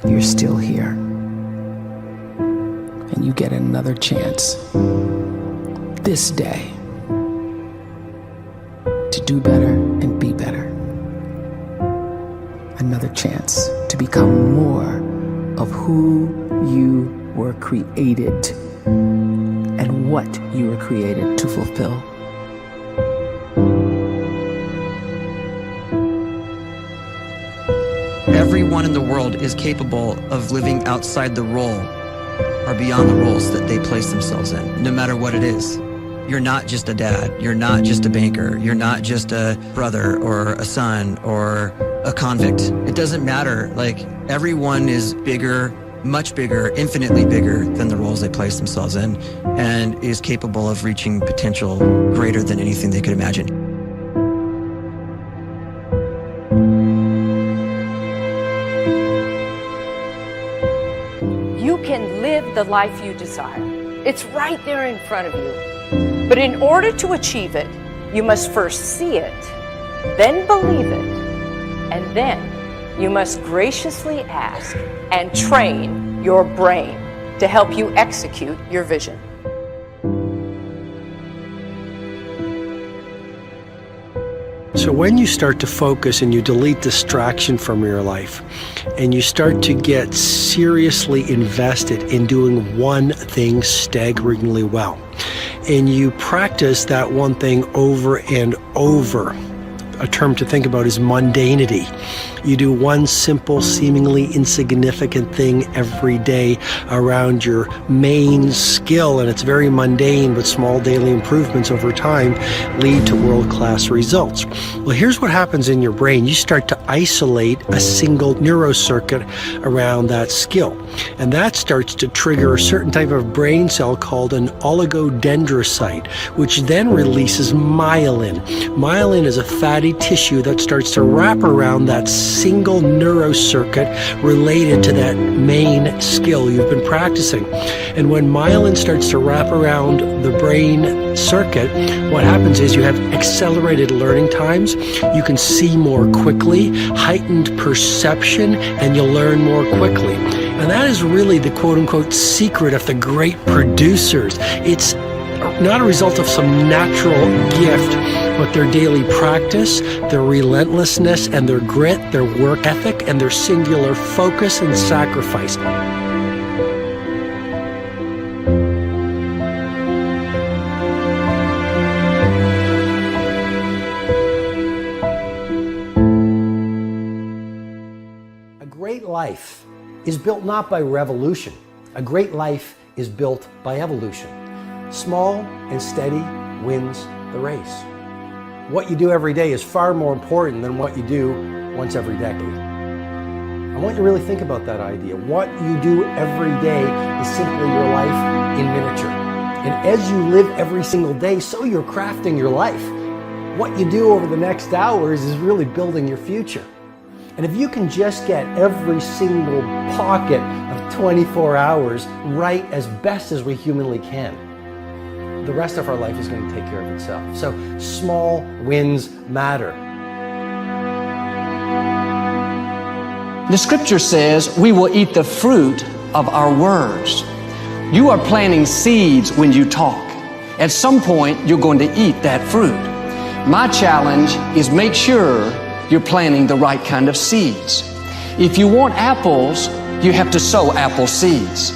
you're still here. And you get another chance this day to do better and be better. Another chance to become more of who you were created and what you were created to fulfill. Everyone in the world is capable of living outside the role or beyond the roles that they place themselves in, no matter what it is. You're not just a dad, you're not just a banker, you're not just a brother or a son or a convict. It doesn't matter. Like, everyone is bigger, much bigger, infinitely bigger than the roles they place themselves in, and is capable of reaching potential greater than anything they could imagine. You can live the life you desire. It's right there in front of you. But in order to achieve it, you must first see it, then believe it, and then you must graciously ask and train your brain to help you execute your vision. So when you start to focus and you delete distraction from your life, and you start to get seriously invested in doing one thing staggeringly well, and you practice that one thing over and over, a term to think about is mundanity. You do one simple, seemingly insignificant thing every day around your main skill, and it's very mundane, but small daily improvements over time lead to world-class results. Well, here's what happens in your brain. You start to isolate a single neurocircuit around that skill, and that starts to trigger a certain type of brain cell called an oligodendrocyte, which then releases myelin. Myelin is a fatty tissue that starts to wrap around that single neurocircuit related to that main skill you've been practicing. And when myelin starts to wrap around the brain circuit, what happens is you have accelerated learning times, you can see more quickly, heightened perception, and you'll learn more quickly. And that is really the quote-unquote secret of the great producers. It's not a result of some natural gift, but their daily practice, their relentlessness and their grit, their work ethic, and their singular focus and sacrifice. A great life is built not by revolution. A great life is built by evolution. Small and steady wins the race. What you do every day is far more important than what you do once every decade. I want you to really think about that idea. What you do every day is simply your life in miniature. And as you live every single day, so you're crafting your life. What you do over the next hours is really building your future. And if you can just get every single pocket of 24 hours right as best as we humanly can, the rest of our life is going to take care of itself. So small wins matter. The scripture says we will eat the fruit of our words. You are planting seeds when you talk. At some point, you're going to eat that fruit. My challenge is make sure you're planting the right kind of seeds. If you want apples, you have to sow apple seeds.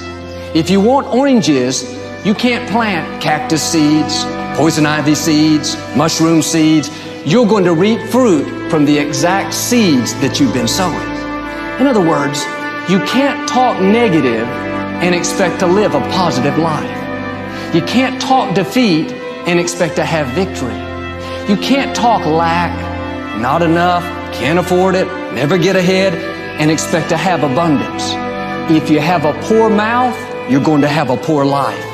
If you want oranges, you can't plant cactus seeds, poison ivy seeds, mushroom seeds. You're going to reap fruit from the exact seeds that you've been sowing. In other words, you can't talk negative and expect to live a positive life. You can't talk defeat and expect to have victory. You can't talk lack, not enough, can't afford it, never get ahead, and expect to have abundance. If you have a poor mouth, you're going to have a poor life.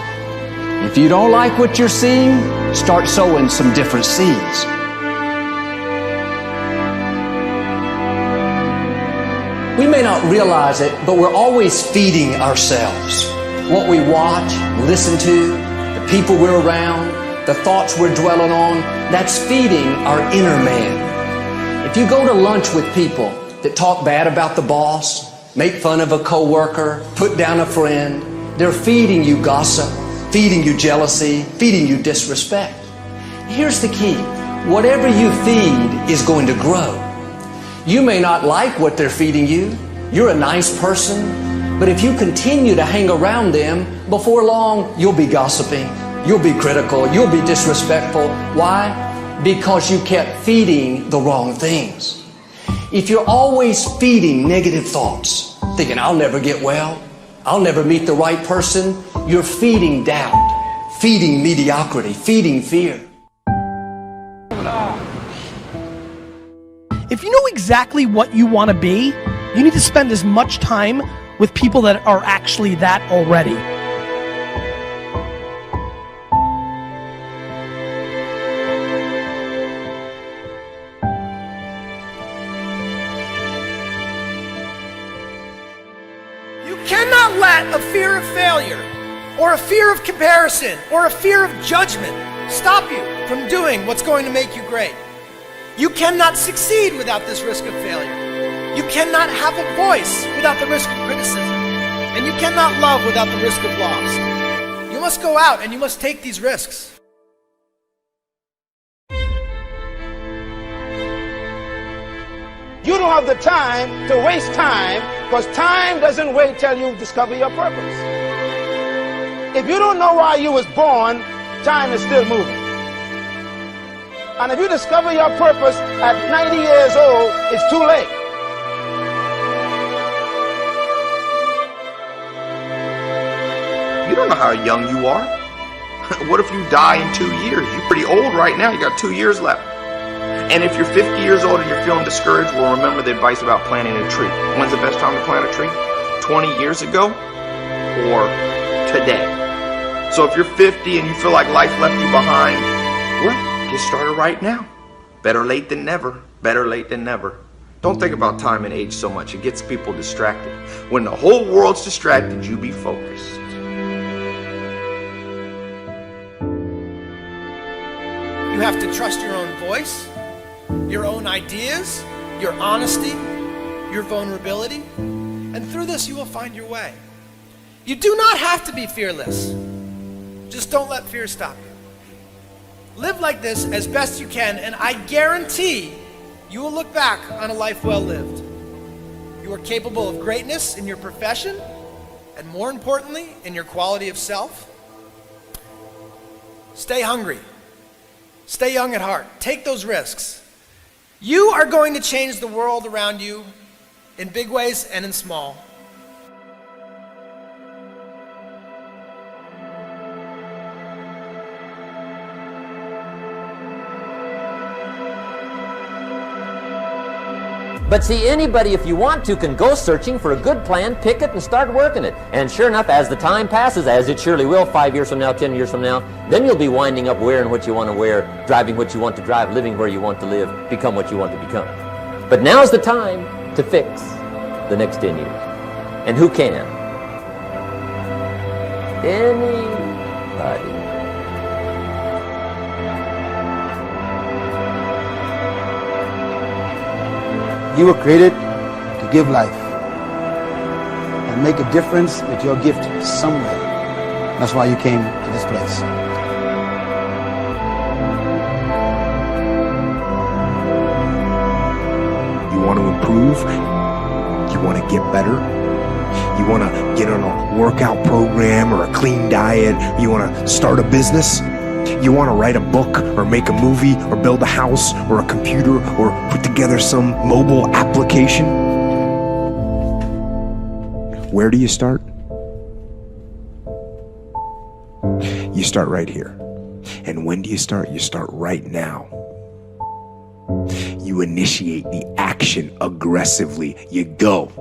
If you don't like what you're seeing, start sowing some different seeds. We may not realize it, but we're always feeding ourselves. What we watch, listen to, the people we're around, the thoughts we're dwelling on, that's feeding our inner man. If you go to lunch with people that talk bad about the boss, make fun of a coworker, put down a friend. They're feeding you gossip, feeding you jealousy, feeding you disrespect. Here's the key. Whatever you feed is going to grow. You may not like what they're feeding you. You're a nice person, but if you continue to hang around them, before long, you'll be gossiping, you'll be critical, you'll be disrespectful. Why? Because you kept feeding the wrong things. If you're always feeding negative thoughts, thinking, I'll never get well, I'll never meet the right person, you're feeding doubt, feeding mediocrity, feeding fear. If you know exactly what you want to be, you need to spend as much time with people that are actually that already. You cannot let a fear of failure, or a fear of comparison, or a fear of judgment stop you from doing what's going to make you great. You cannot succeed without this risk of failure. You cannot have a voice without the risk of criticism. And you cannot love without the risk of loss. You must go out and you must take these risks. You don't have the time to waste time, because time doesn't wait till you discover your purpose. If you don't know why you was born, time is still moving. And if you discover your purpose at 90 years old, it's too late. You don't know how young you are. What if you die in 2 years? You're pretty old right now. You got 2 years left. And if you're 50 years old and you're feeling discouraged, well, remember the advice about planting a tree. When's the best time to plant a tree? 20 years ago or today? So if you're 50 and you feel like life left you behind, well, get started right now. Better late than never. Better late than never. Don't think about time and age so much. It gets people distracted. When the whole world's distracted, you be focused. You have to trust your own voice, your own ideas, your honesty, your vulnerability, and through this you will find your way. You do not have to be fearless. Just don't let fear stop you. Live like this as best you can, and I guarantee you will look back on a life well lived. You are capable of greatness in your profession, and more importantly, in your quality of self. Stay hungry. Stay young at heart. Take those risks. You are going to change the world around you in big ways and in small. But see, anybody, if you want to, can go searching for a good plan, pick it, and start working it. And sure enough, as the time passes, as it surely will 5 years from now, 10 years from now, then you'll be winding up wearing what you want to wear, driving what you want to drive, living where you want to live, become what you want to become. But now's the time to fix the next 10 years. And who can? Anybody. You were created to give life and make a difference with your gift somewhere. That's why you came to this place. You want to improve? You want to get better? You want to get on a workout program or a clean diet? You want to start a business? You want to write a book or make a movie or build a house or a computer or put together some mobile application? Where do you start? You start right here. And when do you start? You start right now. You initiate the action aggressively. You go.